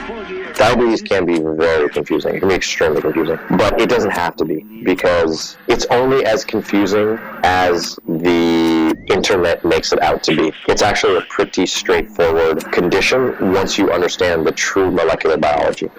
Diabetes can be very confusing. It can be extremely confusing. But it doesn't have to be, because it's only as confusing as the internet makes it out to be. It's actually a pretty straightforward condition once you understand the true molecular biology.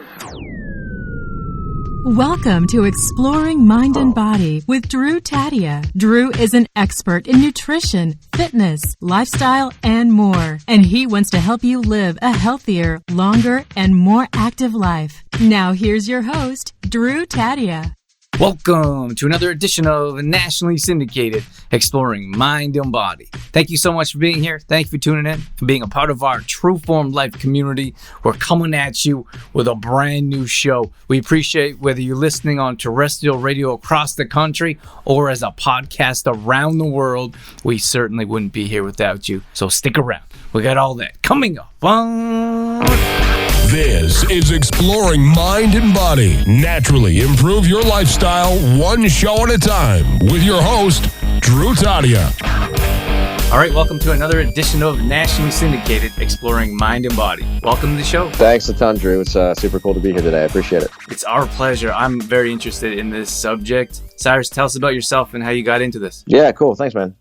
Welcome to Exploring Mind and Body with Drew Tadia. Drew is an expert in nutrition, fitness, lifestyle, and more. And he wants to help you live a healthier, longer, and more active life. Now here's your host, Drew Tadia. Welcome to another edition of Nationally Syndicated Exploring Mind and Body. Thank you so much for being here. Thank you for tuning in, for being a part of our True Form Life community. We're coming at you with a brand new show. We appreciate whether you're listening on terrestrial radio across the country or as a podcast around the world. We certainly wouldn't be here without you. So stick around. We got all that coming up. This is Exploring Mind and Body. Naturally improve your lifestyle one show at a time with your host, Drew Tadia. All right, welcome to another edition of Nationally Syndicated Exploring Mind and Body. Welcome to the show. Thanks a ton, Drew. It's super cool to be here today. I appreciate it. It's our pleasure. I'm very interested in this subject. Cyrus, tell us about yourself and how you got into this. Yeah, cool. Thanks, man.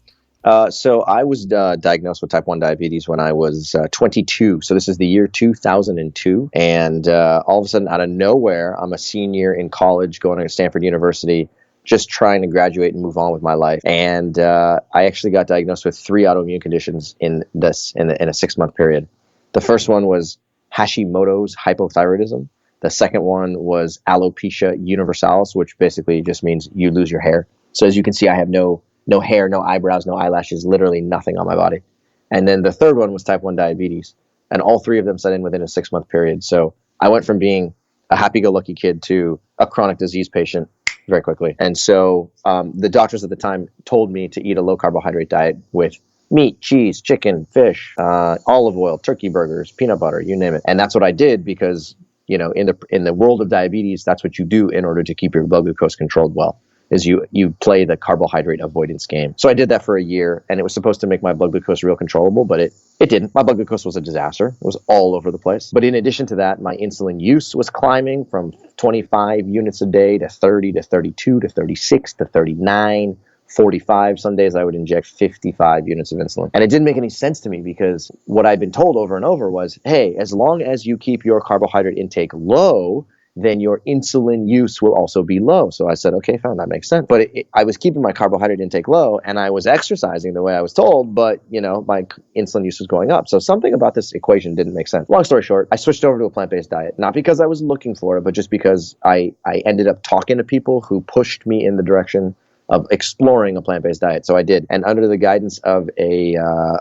So I was diagnosed with type 1 diabetes when I was 22. So this is the year 2002. And all of a sudden, out of nowhere, I'm a senior in college going to Stanford University, just trying to graduate and move on with my life. And I actually got diagnosed with 3 autoimmune conditions in a 6-month period. The first one was Hashimoto's hypothyroidism. The second one was alopecia universalis, which basically just means you lose your hair. So as you can see, I have no hair, no eyebrows, no eyelashes, literally nothing on my body. And then the third one was type 1 diabetes. And all 3 of them set in within a 6-month period. So I went from being a happy-go-lucky kid to a chronic disease patient very quickly. And so the doctors at the time told me to eat a low-carbohydrate diet with meat, cheese, chicken, fish, olive oil, turkey burgers, peanut butter, you name it. And that's what I did because, you know, in the world of diabetes, that's what you do in order to keep your blood glucose controlled well. Is you play the carbohydrate avoidance game. So I did that for a year, and it was supposed to make my blood glucose real controllable, but it didn't. My blood glucose was a disaster. It was all over the place. But in addition to that, my insulin use was climbing from 25 units a day to 30 to 32 to 36 to 39, 45. Some days I would inject 55 units of insulin. And it didn't make any sense to me because what I'd been told over and over was, hey, as long as you keep your carbohydrate intake low, then your insulin use will also be low. So I said, okay, fine, that makes sense. But I was keeping my carbohydrate intake low and I was exercising the way I was told, but my insulin use was going up. So something about this equation didn't make sense. Long story short, I switched over to a plant-based diet, not because I was looking for it, but just because I ended up talking to people who pushed me in the direction of exploring a plant-based diet. So I did. And under the guidance of a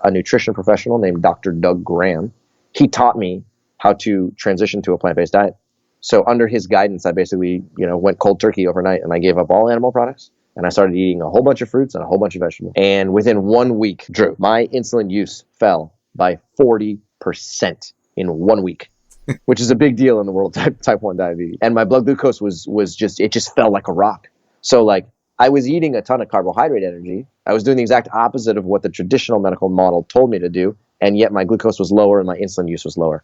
nutrition professional named Dr. Doug Graham, he taught me how to transition to a plant-based diet. So under his guidance, I basically, went cold turkey overnight and I gave up all animal products and I started eating a whole bunch of fruits and a whole bunch of vegetables. And within 1 week, Drew, my insulin use fell by 40% in 1 week, which is a big deal in the world of type 1 diabetes. And my blood glucose it just fell like a rock. So I was eating a ton of carbohydrate energy. I was doing the exact opposite of what the traditional medical model told me to do. And yet my glucose was lower and my insulin use was lower.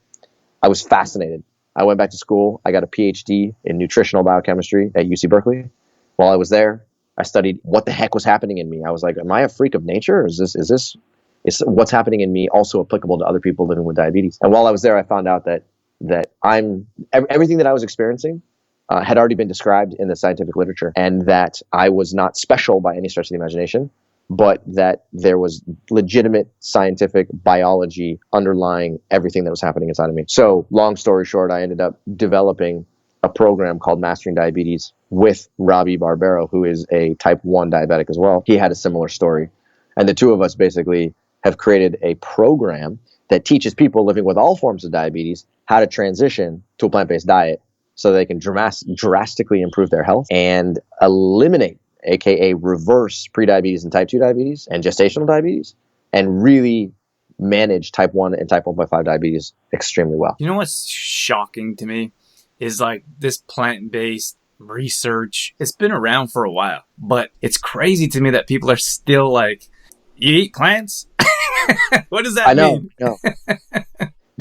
I was fascinated. I went back to school. I got a Ph.D. in Nutritional Biochemistry at UC Berkeley. While I was there, I studied what the heck was happening in me. I was like, am I a freak of nature? Or is what's happening in me also applicable to other people living with diabetes? And while I was there, I found out that everything that I was experiencing had already been described in the scientific literature, and that I was not special by any stretch of the imagination, but that there was legitimate scientific biology underlying everything that was happening inside of me. So long story short, I ended up developing a program called Mastering Diabetes with Robby Barbaro, who is a type 1 diabetic as well. He had a similar story. And the two of us basically have created a program that teaches people living with all forms of diabetes how to transition to a plant-based diet so they can drastically improve their health and eliminate, aka reverse prediabetes and type 2 diabetes and gestational diabetes, and really manage type 1 and type 1.5 diabetes extremely well. You know what's shocking to me is this plant-based research. It's been around for a while, but it's crazy to me that people are still you eat plants? What does that mean? I know.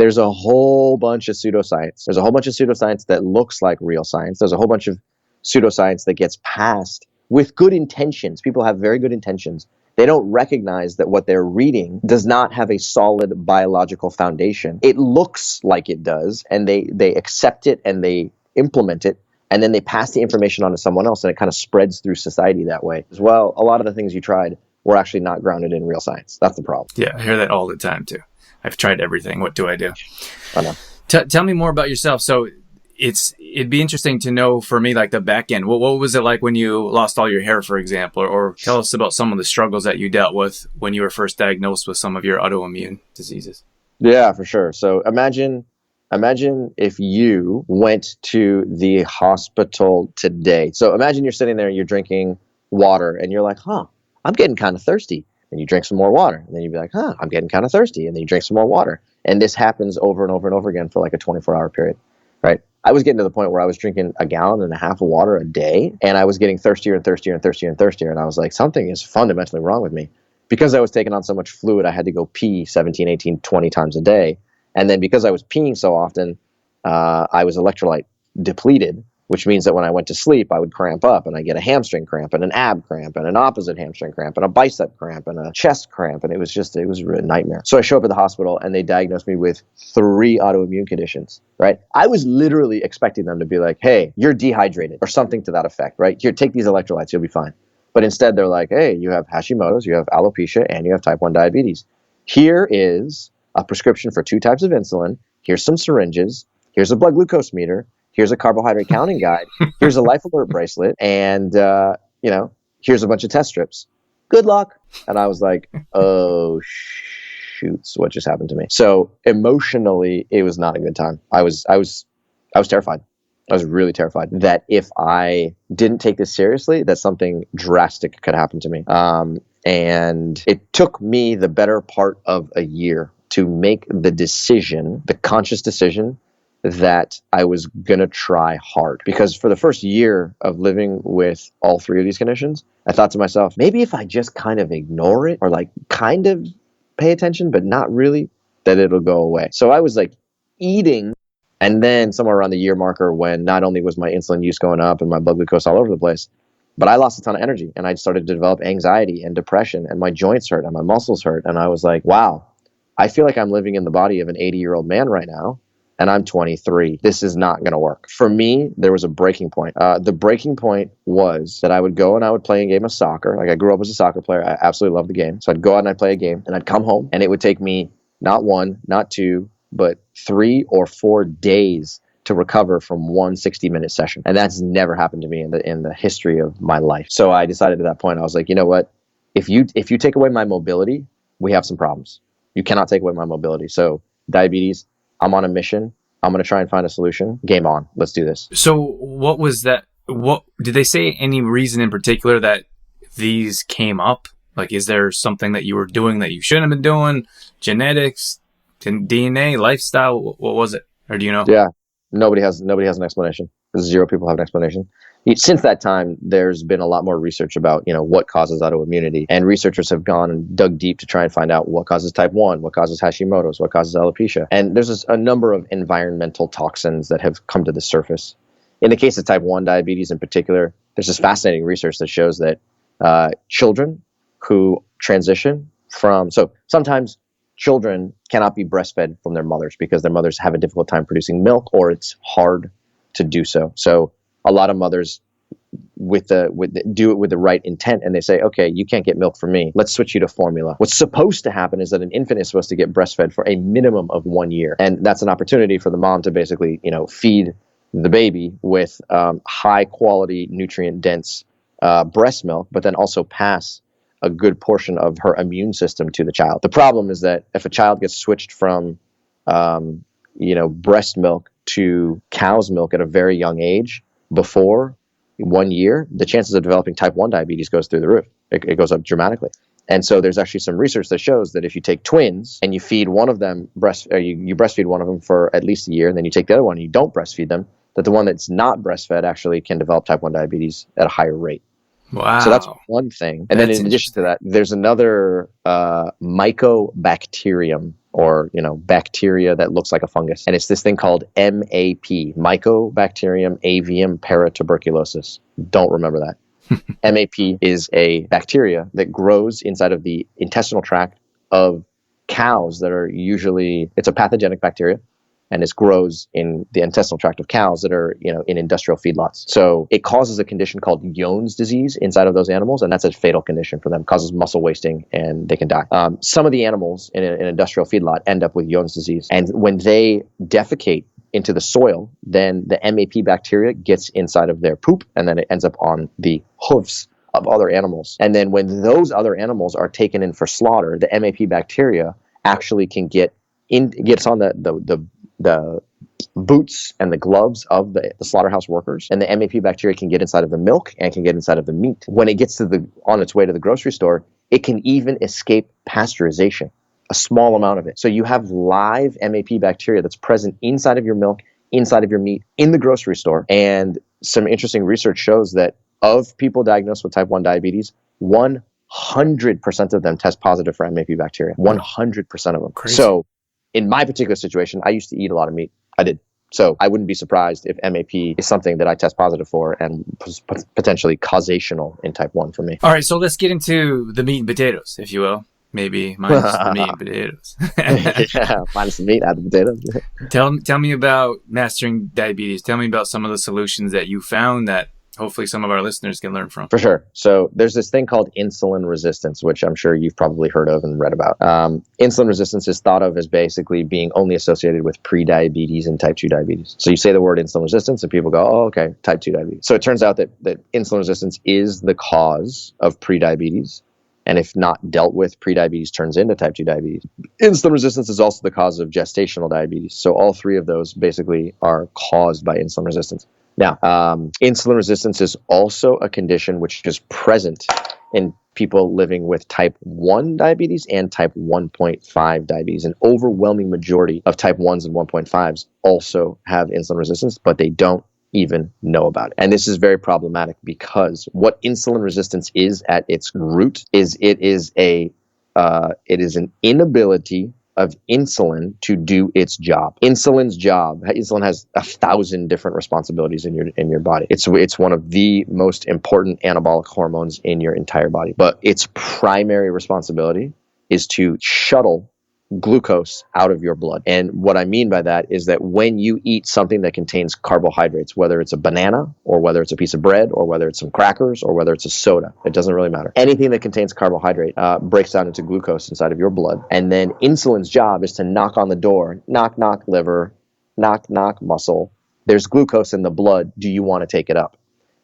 There's a whole bunch of pseudoscience. There's a whole bunch of pseudoscience that looks like real science. There's a whole bunch of pseudoscience that gets passed with good intentions. People have very good intentions. They don't recognize that what they're reading does not have a solid biological foundation. It looks like it does, and they accept it and they implement it, and then they pass the information on to someone else, and it kind of spreads through society that way. As well, a lot of the things you tried were actually not grounded in real science. That's the problem. Yeah, I hear that all the time too. I've tried everything. What do I do? I know. Tell me more about yourself. So it'd be interesting to know for me, like the back end. What was it like when you lost all your hair, for example, or tell us about some of the struggles that you dealt with when you were first diagnosed with some of your autoimmune diseases. Yeah, for sure. So imagine if you went to the hospital today. So imagine you're sitting there, you're drinking water, and you're like, I'm getting kind of thirsty. And you drink some more water. And then you'd be like, I'm getting kind of thirsty. And then you drink some more water. And this happens over and over and over again for like a 24-hour period, right? I was getting to the point where I was drinking 1.5 gallons of water a day, and I was getting thirstier and thirstier and thirstier and thirstier. And I was like, something is fundamentally wrong with me. Because I was taking on so much fluid, I had to go pee 17, 18, 20 times a day. And then because I was peeing so often, I was electrolyte depleted, which means that when I went to sleep, I would cramp up, and I get a hamstring cramp and an ab cramp and an opposite hamstring cramp and a bicep cramp and a chest cramp. And it was a nightmare. So I show up at the hospital, and they diagnosed me with 3 autoimmune conditions, right? I was literally expecting them to be like, hey, you're dehydrated or something to that effect, right? Here, take these electrolytes, you'll be fine. But instead they're like, hey, you have Hashimoto's, you have alopecia, and you have type 1 diabetes. Here is a prescription for 2 types of insulin. Here's some syringes. Here's a blood glucose meter. Here's a carbohydrate counting guide. Here's a life alert bracelet. And, here's a bunch of test strips. Good luck. And I was like, oh, shoots, what just happened to me? So emotionally, it was not a good time. I was terrified. I was really terrified that if I didn't take this seriously, that something drastic could happen to me. And it took me the better part of a year to make the conscious decision that I was going to try hard. Because for the first year of living with all 3 of these conditions, I thought to myself, maybe if I just kind of ignore it or like kind of pay attention, but not really, that it'll go away. So I was like eating. And then somewhere around the year marker, when not only was my insulin use going up and my blood glucose all over the place, but I lost a ton of energy, and I started to develop anxiety and depression, and my joints hurt and my muscles hurt. And I was like, wow, I feel like I'm living in the body of an 80-year-old man right now. And I'm 23. This is not going to work. For me, there was a breaking point. The breaking point was that I would go and I would play a game of soccer. Like, I grew up as a soccer player. I absolutely loved the game. So I'd go out and I'd play a game, and I'd come home, and it would take me not 1, not 2, but 3 or 4 days to recover from one 60-minute session. And that's never happened to me in the history of my life. So I decided at that point, I was like, you know what? If you take away my mobility, we have some problems. You cannot take away my mobility. So diabetes, I'm on a mission. I'm going to try and find a solution. Game on. Let's do this. So what was that? What did they say? Any reason in particular that these came up? Like, is there something that you were doing that you shouldn't have been doing? Genetics, DNA, lifestyle? What was it? Or do you know? Yeah. Nobody has an explanation. 0 people have an explanation. Since that time, there's been a lot more research about, what causes autoimmunity. And researchers have gone and dug deep to try and find out what causes type 1, what causes Hashimoto's, what causes alopecia. And there's a number of environmental toxins that have come to the surface. In the case of type 1 diabetes in particular, there's this fascinating research that shows that children who transition so sometimes children cannot be breastfed from their mothers because their mothers have a difficult time producing milk, or it's hard to do so. So a lot of mothers do it with the right intent, and they say, okay, you can't get milk from me. Let's switch you to formula. What's supposed to happen is that an infant is supposed to get breastfed for a minimum of 1 year. And that's an opportunity for the mom to basically, feed the baby with high quality, nutrient dense breast milk, but then also pass a good portion of her immune system to the child. The problem is that if a child gets switched from, breast milk to cow's milk at a very young age, before 1 year, the chances of developing type 1 diabetes goes through the roof. It goes up dramatically. And so there's actually some research that shows that if you take twins and you feed one of them you breastfeed one of them for at least a year, and then you take the other one and you don't breastfeed them, that the one that's not breastfed actually can develop type 1 diabetes at a higher rate. Wow. So that's one thing. And then in addition to that, there's another mycobacterium, or bacteria that looks like a fungus. And it's this thing called MAP, Mycobacterium avium paratuberculosis. Don't remember that. MAP is a bacteria that grows inside of the intestinal tract of cows that are it's a pathogenic bacteria, and it grows in the intestinal tract of cows that are, in industrial feedlots. So it causes a condition called Jones disease inside of those animals, and that's a fatal condition for them. It causes muscle wasting, and they can die. Some of the animals in an industrial feedlot end up with Jones disease, and when they defecate into the soil, then the MAP bacteria gets inside of their poop, and then it ends up on the hoofs of other animals. And then when those other animals are taken in for slaughter, the MAP bacteria actually gets on the boots and the gloves of the slaughterhouse workers, and the MAP bacteria can get inside of the milk and can get inside of the meat. When it gets on its way to the grocery store, it can even escape pasteurization, a small amount of it. So you have live MAP bacteria that's present inside of your milk, inside of your meat, in the grocery store. And some interesting research shows that of people diagnosed with type 1 diabetes, 100% of them test positive for MAP bacteria. 100% of them. Crazy. So in my particular situation, I used to eat a lot of meat. I did. So I wouldn't be surprised if MAP is something that I test positive for and potentially causational in type 1 for me. All right, so let's get into the meat and potatoes, if you will. Maybe minus the meat and potatoes. Yeah, minus the meat, add the potatoes. Tell me about mastering diabetes. Tell me about some of the solutions that you found that hopefully some of our listeners can learn from. For sure. So there's this thing called insulin resistance, which I'm sure you've probably heard of and read about. Insulin resistance is thought of as basically being only associated with pre-diabetes and type 2 diabetes. So you say the word insulin resistance and people go, oh, okay, type 2 diabetes. So it turns out that insulin resistance is the cause of pre-diabetes. And if not dealt with, pre-diabetes turns into type 2 diabetes. Insulin resistance is also the cause of gestational diabetes. So all three of those basically are caused by insulin resistance. Now, insulin resistance is also a condition which is present in people living with type 1 diabetes and type 1.5 diabetes. An overwhelming majority of type 1s and 1.5s also have insulin resistance, but they don't even know about it. And this is very problematic because what insulin resistance is at its root is it is an inability of insulin to do its job. Insulin has 1,000 different responsibilities in your body. It's one of the most important anabolic hormones in your entire body. But its primary responsibility is to shuttle glucose out of your blood. And what I mean by that is that when you eat something that contains carbohydrates, whether it's a banana or whether it's a piece of bread or whether it's some crackers or whether it's a soda, it doesn't really matter. Anything that contains carbohydrate breaks down into glucose inside of your blood. And then insulin's job is to knock on the door, knock, knock, liver, knock, knock, muscle. There's glucose in the blood. Do you want to take it up?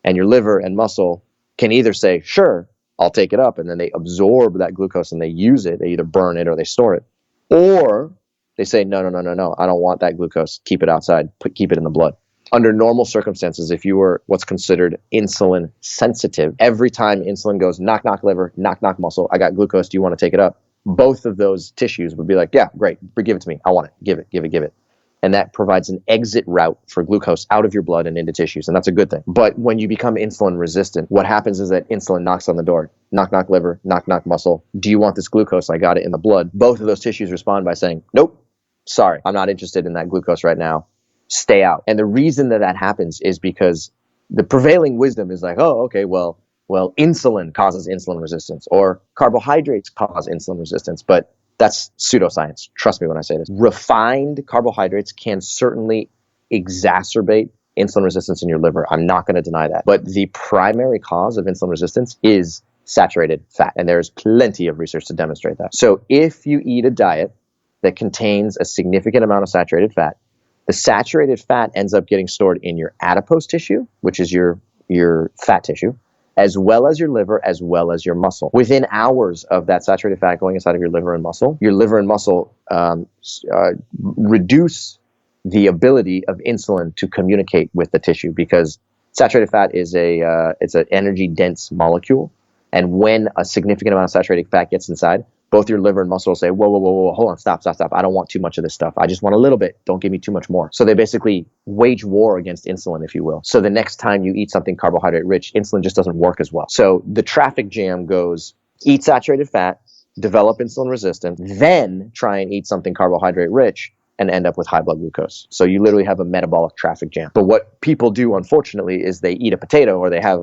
And your liver and muscle can either say, sure, I'll take it up. And then they absorb that glucose and they use it. They either burn it or they store it. Or they say, no, I don't want that glucose. Keep it outside. Keep it in the blood. Under normal circumstances, if you were what's considered insulin sensitive, every time insulin goes, knock, knock, liver, knock, knock, muscle, I got glucose. Do you want to take it up? Both of those tissues would be like, yeah, great. Give it to me. I want it. Give it. And that provides an exit route for glucose out of your blood and into tissues. And that's a good thing. But when you become insulin resistant, what happens is that insulin knocks on the door. Knock, knock, liver, knock, knock, muscle. Do you want this glucose? I got it in the blood. Both of those tissues respond by saying, nope, sorry, I'm not interested in that glucose right now. Stay out. And the reason that happens is because the prevailing wisdom is like, oh, okay, well, insulin causes insulin resistance or carbohydrates cause insulin resistance. But that's pseudoscience. Trust me when I say this. Refined carbohydrates can certainly exacerbate insulin resistance in your liver. I'm not going to deny that. But the primary cause of insulin resistance is saturated fat. And there's plenty of research to demonstrate that. So if you eat a diet that contains a significant amount of saturated fat, the saturated fat ends up getting stored in your adipose tissue, which is your fat tissue, as well as your liver, as well as your muscle. Within hours of that saturated fat going inside of your liver and muscle reduce the ability of insulin to communicate with the tissue because saturated fat is it's an energy dense molecule. And when a significant amount of saturated fat gets inside, both your liver and muscle will say, whoa, whoa, whoa, whoa, hold on, stop. I don't want too much of this stuff. I just want a little bit. Don't give me too much more. So they basically wage war against insulin, if you will. So the next time you eat something carbohydrate rich, insulin just doesn't work as well. So the traffic jam goes, eat saturated fat, develop insulin resistance, then try and eat something carbohydrate rich and end up with high blood glucose. So you literally have a metabolic traffic jam. But what people do, unfortunately, is they eat a potato or they have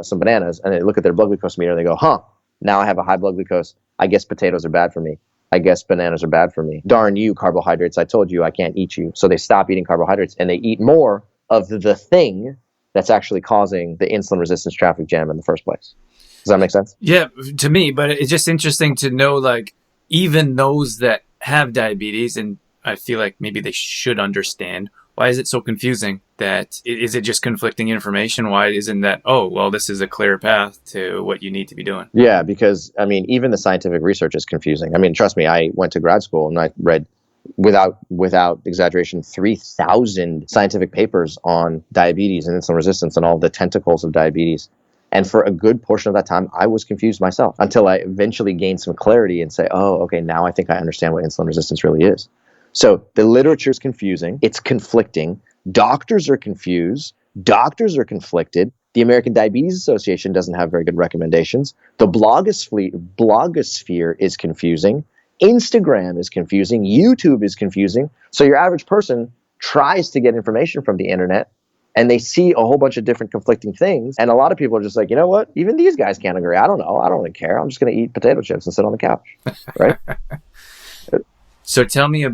some bananas and they look at their blood glucose meter and they go, now I have a high blood glucose. I guess potatoes are bad for me. I guess bananas are bad for me. Darn you, carbohydrates. I told you I can't eat you. So they stop eating carbohydrates and they eat more of the thing that's actually causing the insulin resistance traffic jam in the first place. Does that make sense? Yeah, to me, but it's just interesting to know, like, even those that have diabetes, and I feel like maybe they should understand, why is it so confusing? Is it just conflicting information? Why isn't that, this is a clear path to what you need to be doing? Yeah, because, even the scientific research is confusing. Trust me, I went to grad school and I read, without exaggeration, 3,000 scientific papers on diabetes and insulin resistance and all the tentacles of diabetes. And for a good portion of that time, I was confused myself until I eventually gained some clarity and say, okay, now I think I understand what insulin resistance really is. So the literature is confusing. It's conflicting. Doctors are confused. Doctors are conflicted. The American Diabetes Association doesn't have very good recommendations. The blogosphere is confusing. Instagram is confusing. YouTube is confusing. So your average person tries to get information from the internet and they see a whole bunch of different conflicting things. And a lot of people are just like, you know what? Even these guys can't agree. I don't know. I don't really care. I'm just going to eat potato chips and sit on the couch. Right? So tell me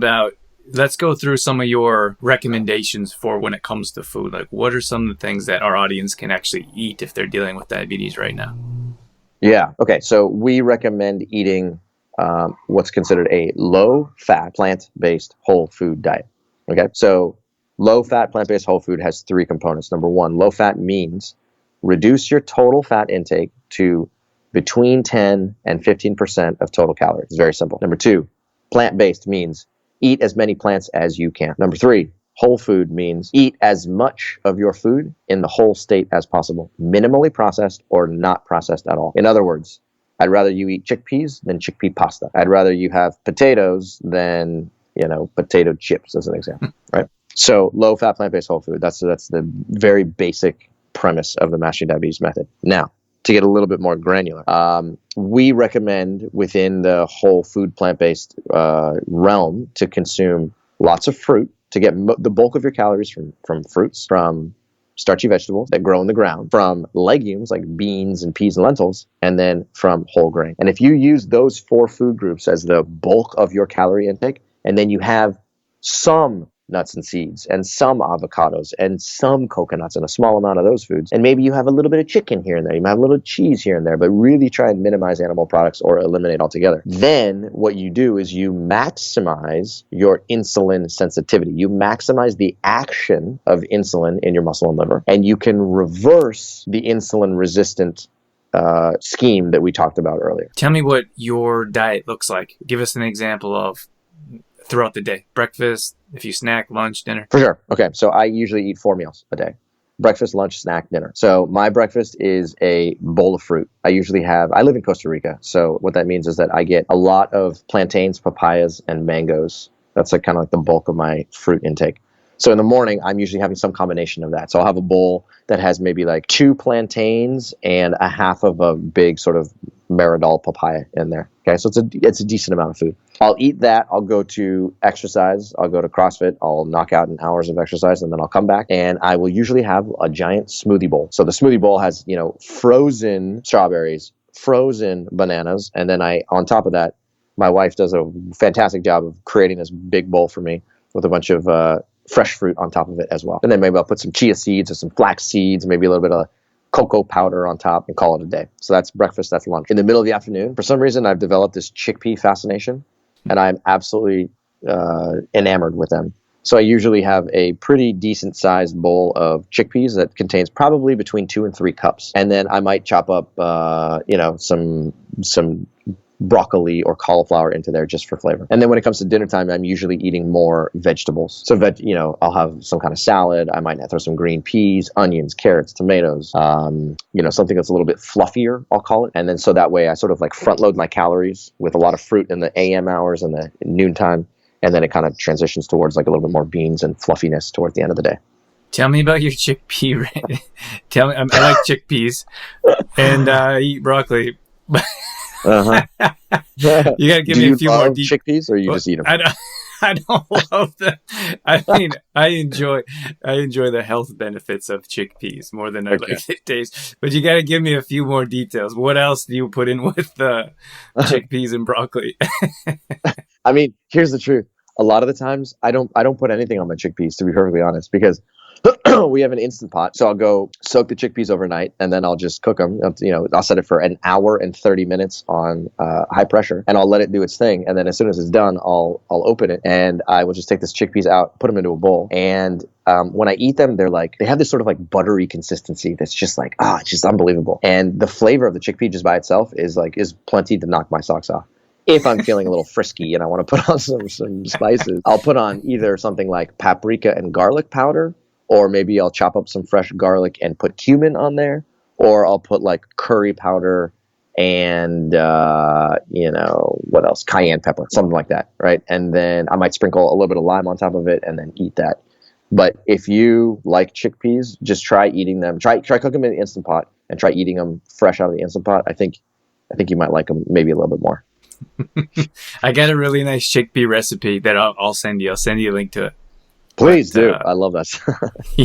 let's go through some of your recommendations for when it comes to food. Like, what are some of the things that our audience can actually eat if they're dealing with diabetes right now? Yeah. Okay. So we recommend eating what's considered a low-fat, plant-based whole food diet. Okay. So low-fat, plant-based whole food has three components. Number one, low-fat means reduce your total fat intake to between 10 and 15% of total calories. It's very simple. Number two, plant-based means eat as many plants as you can. Number three, whole food means eat as much of your food in the whole state as possible, minimally processed or not processed at all. In other words, I'd rather you eat chickpeas than chickpea pasta. I'd rather you have potatoes than, potato chips, as an example, right? So low-fat, plant-based whole food, that's the very basic premise of the Mastering Diabetes method. Now, to get a little bit more granular, we recommend within the whole food plant-based realm to consume lots of fruit, to get the bulk of your calories from fruits, from starchy vegetables that grow in the ground, from legumes like beans and peas and lentils, and then from whole grain. And if you use those four food groups as the bulk of your calorie intake, and then you have some nuts and seeds and some avocados and some coconuts and a small amount of those foods, and maybe you have a little bit of chicken here and there, you might have a little cheese here and there, but really try and minimize animal products or eliminate altogether. Then what you do is you maximize your insulin sensitivity. You maximize the action of insulin in your muscle and liver, and you can reverse the insulin resistant scheme that we talked about earlier. Tell me what your diet looks like. Give us an example of throughout the day. Breakfast, if you snack, lunch, dinner. For sure. Okay. So I usually eat 4 meals a day. Breakfast, lunch, snack, dinner. So my breakfast is a bowl of fruit. I live in Costa Rica. So what that means is that I get a lot of plantains, papayas, and mangoes. That's kind of like the bulk of my fruit intake. So in the morning, I'm usually having some combination of that. So I'll have a bowl that has maybe like 2 plantains and a half of a big sort of Maridol papaya in there. Okay, so it's a decent amount of food. I'll eat that. I'll go to exercise. I'll go to CrossFit. I'll knock out an hours of exercise, and then I'll come back, and I will usually have a giant smoothie bowl. So the smoothie bowl has, frozen strawberries, frozen bananas, and then on top of that, my wife does a fantastic job of creating this big bowl for me with a bunch of fresh fruit on top of it as well. And then maybe I'll put some chia seeds or some flax seeds, maybe a little bit of cocoa powder on top, and call it a day. So that's breakfast, that's lunch. In the middle of the afternoon, for some reason, I've developed this chickpea fascination, and I'm absolutely enamored with them. So I usually have a pretty decent sized bowl of chickpeas that contains probably between 2 and 3 cups. And then I might chop up, some broccoli or cauliflower into there just for flavor. And then when it comes to dinner time, I'm usually eating more vegetables. So I'll have some kind of salad. I might throw some green peas, onions, carrots, tomatoes, something that's a little bit fluffier, I'll call it. And then so that way I sort of like front load my calories with a lot of fruit in the AM hours and the noontime. And then it kind of transitions towards like a little bit more beans and fluffiness towards the end of the day. Tell me about your chickpea. Tell me, I like chickpeas and I eat broccoli. Uh-huh. You gotta give me a few more chickpeas, or you just eat them? I don't love them. I mean, I enjoy the health benefits of chickpeas more than I like the taste. But you gotta give me a few more details. What else do you put in with the chickpeas and broccoli? I mean, here's the truth. A lot of the times, I don't put anything on my chickpeas, to be perfectly honest, because we have an Instant Pot. So I'll go soak the chickpeas overnight, and then I'll just cook them. I'll set it for an hour and 30 minutes on high pressure, and I'll let it do its thing. And then as soon as it's done, I'll open it, and I will just take this chickpeas out, put them into a bowl. And when I eat them, they have this sort of like buttery consistency that's just like, it's just unbelievable. And the flavor of the chickpea just by itself is plenty to knock my socks off. If I'm feeling a little frisky and I want to put on some spices, I'll put on either something like paprika and garlic powder, or maybe I'll chop up some fresh garlic and put cumin on there, or I'll put like curry powder and, what else? Cayenne pepper, something like that, right? And then I might sprinkle a little bit of lime on top of it and then eat that. But if you like chickpeas, just try eating them. Try cooking them in the Instant Pot and try eating them fresh out of the Instant Pot. I think you might like them maybe a little bit more. I got a really nice chickpea recipe that I'll send you. I'll send you a link to it. Please do. I love that.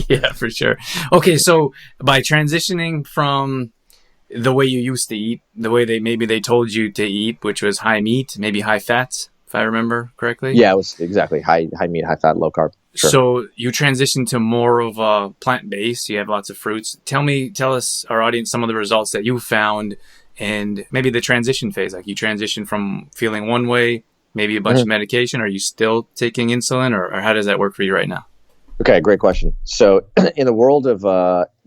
Yeah, for sure. Okay, so by transitioning from the way you used to eat, the way they told you to eat, which was high meat, maybe high fats, if I remember correctly. Yeah, it was exactly high meat, high fat, low carb. Sure. So you transitioned to more of a plant-based. You have lots of fruits. Tell us, our audience, some of the results that you found. And maybe the transition phase, like you transition from feeling one way, maybe a bunch of medication. Are you still taking insulin, or how does that work for you right now? Okay, great question. So in the world of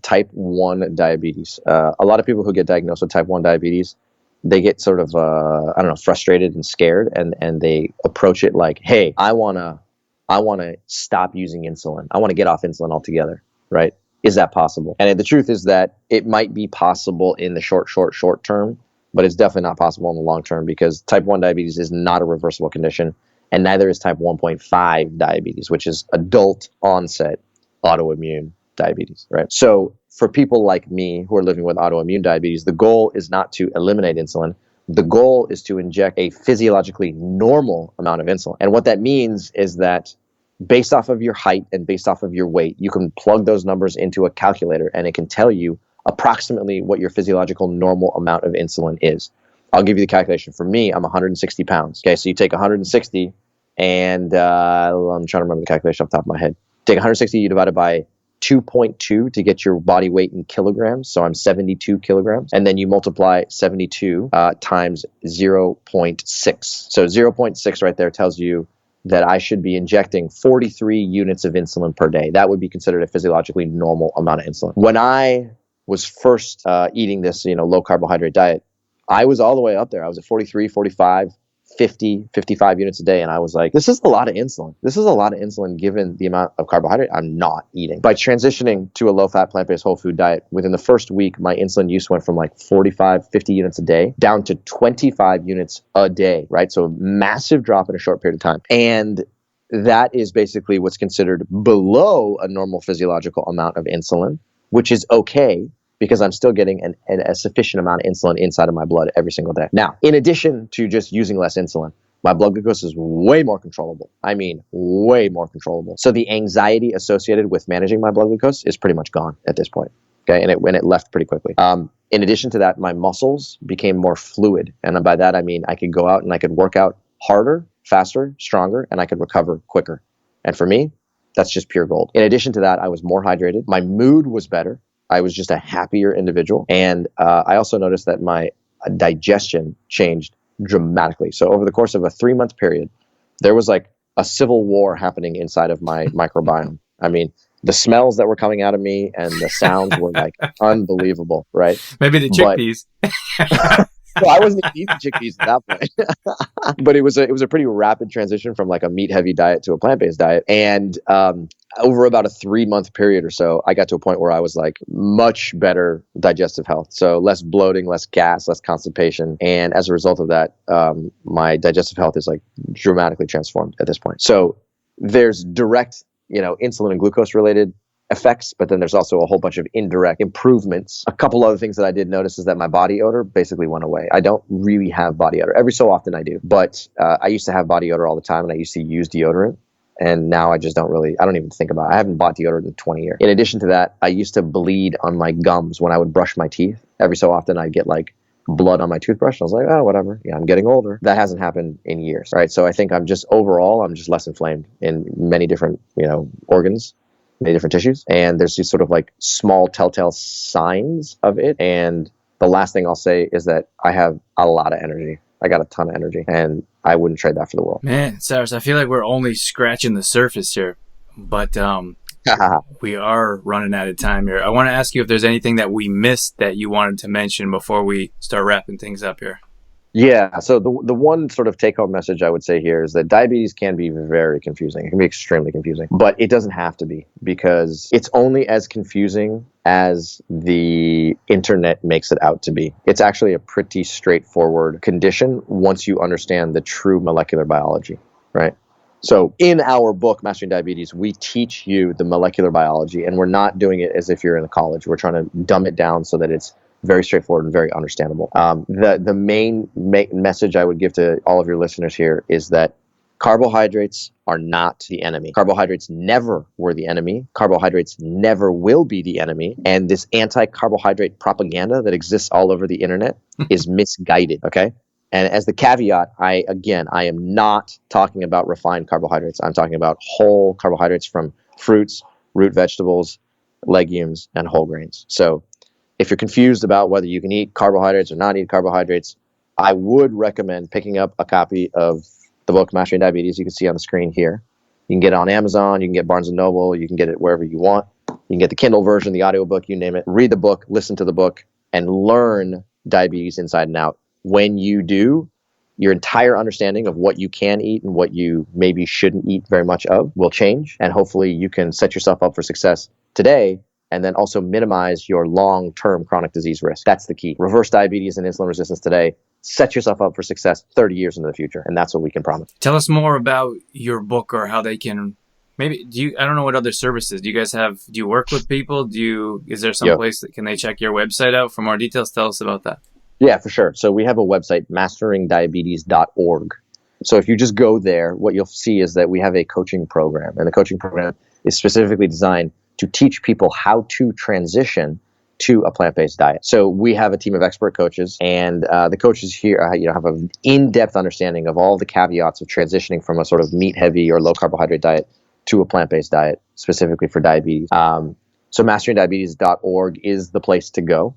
type 1 diabetes, a lot of people who get diagnosed with type 1 diabetes, they get sort of, frustrated and scared, and they approach it like, hey, I want to stop using insulin. I want to get off insulin altogether, right? Is that possible? And the truth is that it might be possible in the short term, but it's definitely not possible in the long term, because type 1 diabetes is not a reversible condition, and neither is type 1.5 diabetes, which is adult onset autoimmune diabetes, right? So for people like me who are living with autoimmune diabetes, the goal is not to eliminate insulin. The goal is to inject a physiologically normal amount of insulin. And what that means is that based off of your height and based off of your weight, you can plug those numbers into a calculator and it can tell you approximately what your physiological normal amount of insulin is. I'll give you the calculation. For me, I'm 160 pounds. Okay, so you take 160 and I'm trying to remember the calculation off the top of my head. Take 160, you divide it by 2.2 to get your body weight in kilograms. So I'm 72 kilograms. And then you multiply 72 times 0.6. So 0.6 right there tells you that I should be injecting 43 units of insulin per day. That would be considered a physiologically normal amount of insulin. When I was first eating this, low carbohydrate diet, I was all the way up there. I was at 43, 45, 50, 55 units a day. And I was like, this is a lot of insulin. This is a lot of insulin given the amount of carbohydrate I'm not eating. By transitioning to a low-fat, plant-based whole food diet, within the first week, my insulin use went from like 45, 50 units a day down to 25 units a day, right? So a massive drop in a short period of time. And that is basically what's considered below a normal physiological amount of insulin, which is okay, because I'm still getting a sufficient amount of insulin inside of my blood every single day. Now, in addition to just using less insulin, my blood glucose is way more controllable. I mean, way more controllable. So the anxiety associated with managing my blood glucose is pretty much gone at this point. Okay, and it left pretty quickly. In addition to that, my muscles became more fluid. And by that, I mean I could go out and I could work out harder, faster, stronger, and I could recover quicker. And for me, that's just pure gold. In addition to that, I was more hydrated. My mood was better. I was just a happier individual. And I also noticed that my digestion changed dramatically. So over the course of a 3-month period, there was like a civil war happening inside of my microbiome. I mean, the smells that were coming out of me and the sounds were like unbelievable, right? Maybe the chickpeas. So I wasn't even eating chickpeas at that point. But it was a pretty rapid transition from like a meat heavy diet to a plant-based diet. And over about a 3-month period or so, I got to a point where I was like much better digestive health. So less bloating, less gas, less constipation. And as a result of that, my digestive health is like dramatically transformed at this point. So there's direct, insulin and glucose related effects, but then there's also a whole bunch of indirect improvements. A couple other things that I did notice is that my body odor basically went away. I don't really have body odor. Every so often I do, but I used to have body odor all the time, and I used to use deodorant. And now I just I don't even think about it. I haven't bought deodorant in 20 years. In addition to that, I used to bleed on my gums when I would brush my teeth. Every so often I'd get like blood on my toothbrush. I was like, oh, whatever. Yeah, I'm getting older. That hasn't happened in years, right? So I think I'm just less inflamed in many different, organs, many different tissues. And there's these sort of like small telltale signs of it. And the last thing I'll say is that I have a lot of energy. I got a ton of energy, and I wouldn't trade that for the world. Man, Cyrus, I feel like we're only scratching the surface here, but we are running out of time here. I want to ask you if there's anything that we missed that you wanted to mention before we start wrapping things up here. Yeah. So the one sort of take-home message I would say here is that diabetes can be very confusing. It can be extremely confusing, but it doesn't have to be, because it's only as confusing as the internet makes it out to be. It's actually a pretty straightforward condition once you understand the true molecular biology, right? So in our book, Mastering Diabetes, we teach you the molecular biology, and we're not doing it as if you're in a college. We're trying to dumb it down so that it's very straightforward and very understandable. The main message I would give to all of your listeners here is that carbohydrates are not the enemy. Carbohydrates never were the enemy. Carbohydrates never will be the enemy. And this anti-carbohydrate propaganda that exists all over the internet is misguided, okay? And as the caveat, I am not talking about refined carbohydrates. I'm talking about whole carbohydrates from fruits, root vegetables, legumes, and whole grains. So if you're confused about whether you can eat carbohydrates or not eat carbohydrates, I would recommend picking up a copy of the book, Mastering Diabetes. You can see on the screen here. You can get it on Amazon. You can get Barnes & Noble. You can get it wherever you want. You can get the Kindle version, the audiobook, you name it. Read the book, listen to the book, and learn diabetes inside and out. When you do, your entire understanding of what you can eat and what you maybe shouldn't eat very much of will change. And hopefully you can set yourself up for success today, and then also minimize your long-term chronic disease risk. That's the key. Reverse diabetes and insulin resistance today. Set yourself up for success 30 years into the future, and that's what we can promise. Tell us more about your book, or how they can, maybe, I don't know what other services, do you work with people? Is there some place that can they check your website out for more details? Tell us about that. Yeah, for sure. So we have a website, masteringdiabetes.org. So if you just go there, what you'll see is that we have a coaching program, and the coaching program is specifically designed to teach people how to transition to a plant-based diet. So we have a team of expert coaches, and the coaches here have an in-depth understanding of all the caveats of transitioning from a sort of meat-heavy or low-carbohydrate diet to a plant-based diet, specifically for diabetes. So masteringdiabetes.org is the place to go.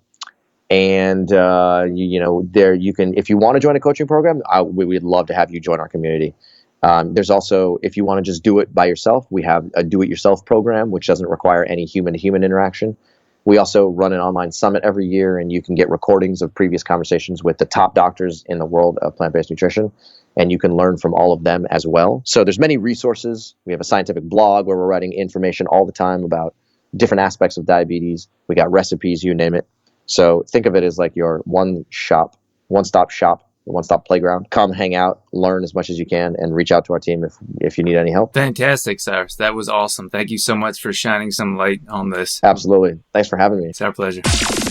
And there you can, if you want to join a coaching program, we'd love to have you join our community. There's also, if you want to just do it by yourself, we have a do-it-yourself program, which doesn't require any human-to-human interaction. We also run an online summit every year, and you can get recordings of previous conversations with the top doctors in the world of plant-based nutrition, and you can learn from all of them as well. So there's many resources. We have a scientific blog where we're writing information all the time about different aspects of diabetes. We got recipes, you name it. So think of it as like your one-stop shop, one-stop playground. Come hang out, learn as much as you can, and reach out to our team if you need any help. Fantastic, Cyrus. That was awesome. Thank you so much for shining some light on this. Absolutely. Thanks for having me. It's our pleasure.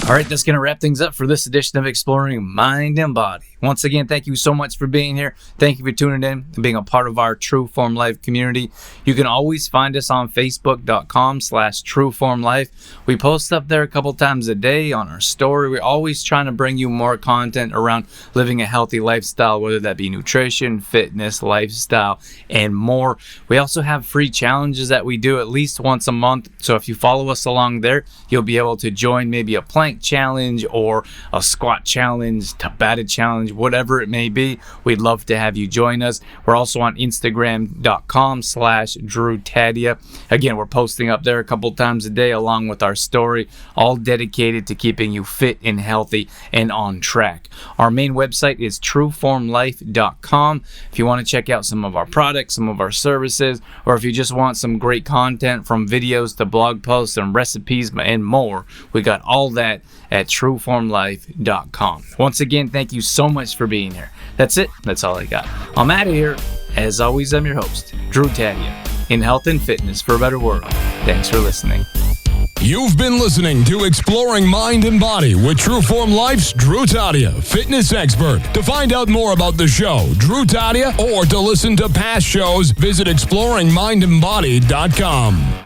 All right, that's going to wrap things up for this edition of Exploring Mind and Body. Once again, thank you so much for being here. Thank you for tuning in and being a part of our True Form Life community. You can always find us on facebook.com/trueformlife. We post up there a couple times a day on our story. We're always trying to bring you more content around living a healthy lifestyle, whether that be nutrition, fitness, lifestyle, and more. We also have free challenges that we do at least once a month. So if you follow us along there, you'll be able to join maybe a plank challenge or a squat challenge, Tabata challenge, challenge, whatever it may be. We'd love to have you join us. We're also on Instagram.com/DrewTadia. Again, we're posting up there a couple times a day along with our story, all dedicated to keeping you fit and healthy and on track. Our main website is trueformlife.com. If you want to check out some of our products, some of our services, or if you just want some great content from videos to blog posts and recipes and more, we got all that at trueformlife.com. Once again, thank you so much for being here. That's it. That's all I got. I'm out of here. As always, I'm your host, Drew Tadia, in health and fitness for a better world. Thanks for listening. You've been listening to Exploring Mind and Body with Trueform Life's Drew Tadia, fitness expert. To find out more about the show, Drew Tadia, or to listen to past shows, visit exploringmindandbody.com.